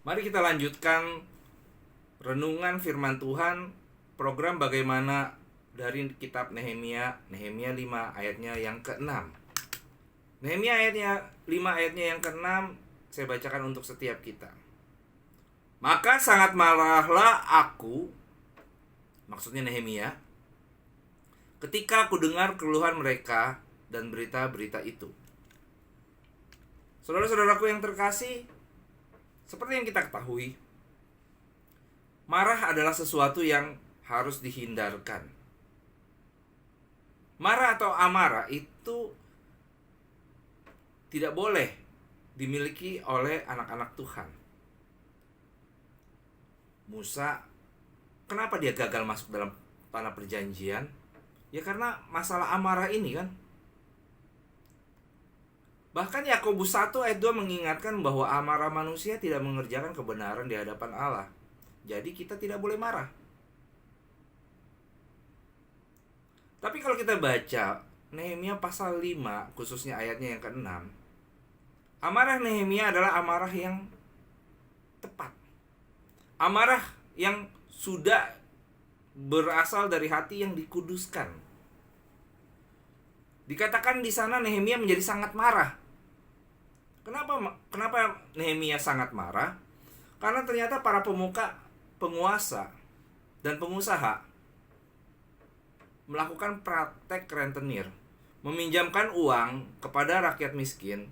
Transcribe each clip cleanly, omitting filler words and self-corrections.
Mari kita lanjutkan renungan firman Tuhan, program bagaimana dari kitab Nehemia, Nehemia 5 ayatnya yang ke-6. Nehemia ayatnya 5 ayatnya yang ke-6 saya bacakan untuk setiap kita. Maka sangat marahlah aku, maksudnya Nehemia, ketika aku dengar keluhan mereka dan berita-berita itu. Saudara-saudaraku yang terkasih, seperti yang kita ketahui, marah adalah sesuatu yang harus dihindarkan. Marah atau amarah itu tidak boleh dimiliki oleh anak-anak Tuhan. Musa, kenapa dia gagal masuk dalam tanah perjanjian? Ya karena masalah amarah ini kan. Bahkan Yakobus 1 ayat 2 mengingatkan bahwa amarah manusia tidak mengerjakan kebenaran di hadapan Allah. Jadi kita tidak boleh marah. Tapi kalau kita baca Nehemia pasal 5, khususnya ayatnya yang ke-6, amarah Nehemia adalah amarah yang tepat. Amarah yang sudah berasal dari hati yang dikuduskan. Dikatakan di sana Nehemia menjadi sangat marah. Kenapa Nehemia sangat marah? Karena ternyata para pemuka, penguasa, dan pengusaha melakukan praktek rentenir, meminjamkan uang kepada rakyat miskin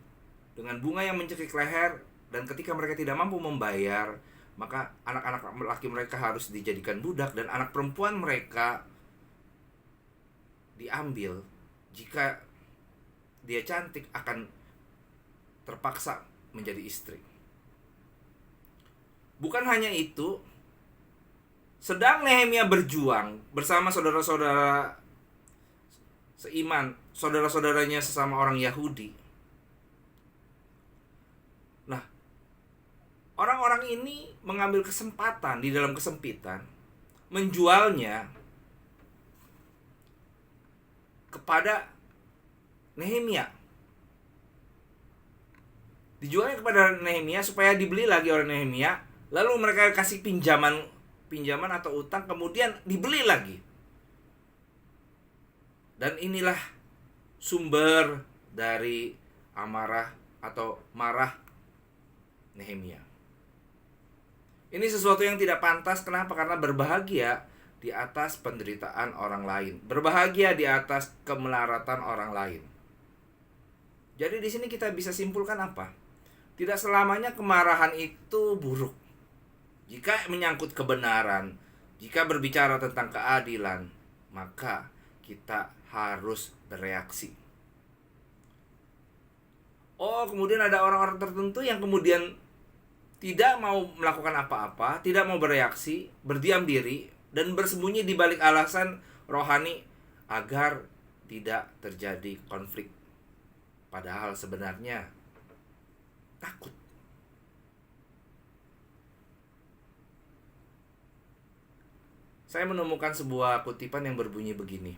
dengan bunga yang mencekik leher, dan ketika mereka tidak mampu membayar, maka anak-anak laki mereka harus dijadikan budak dan anak perempuan mereka diambil. Jika dia cantik akan terpaksa menjadi istri. Bukan hanya itu, sedang Nehemia berjuang bersama saudara-saudara seiman, saudara-saudaranya sesama orang Yahudi. Nah, orang-orang ini mengambil kesempatan di dalam kesempitan, menjualnya kepada Nehemia. Dijualnya kepada Nehemia supaya dibeli lagi oleh Nehemia, lalu mereka kasih pinjaman atau utang, kemudian dibeli lagi. Dan inilah sumber dari amarah atau marah Nehemia. Ini sesuatu yang tidak pantas. Kenapa? Karena berbahagia di atas penderitaan orang lain, berbahagia di atas kemelaratan orang lain. Jadi di sini kita bisa simpulkan apa? Tidak selamanya kemarahan itu buruk. Jika menyangkut kebenaran, jika berbicara tentang keadilan, maka kita harus bereaksi. Oh, kemudian ada orang-orang tertentu yang kemudian tidak mau melakukan apa-apa, tidak mau bereaksi, berdiam diri, dan bersembunyi di balik alasan rohani agar tidak terjadi konflik. Padahal sebenarnya takut. Saya menemukan sebuah kutipan yang berbunyi begini.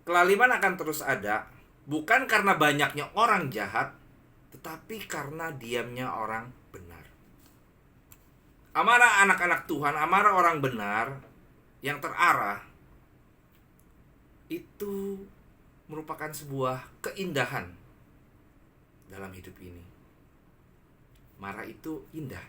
Kelaliman akan terus ada, bukan karena banyaknya orang jahat, tetapi karena diamnya orang benar. Amarah anak-anak Tuhan, amarah orang benar yang terarah, itu merupakan sebuah keindahan dalam hidup ini. Marah itu indah.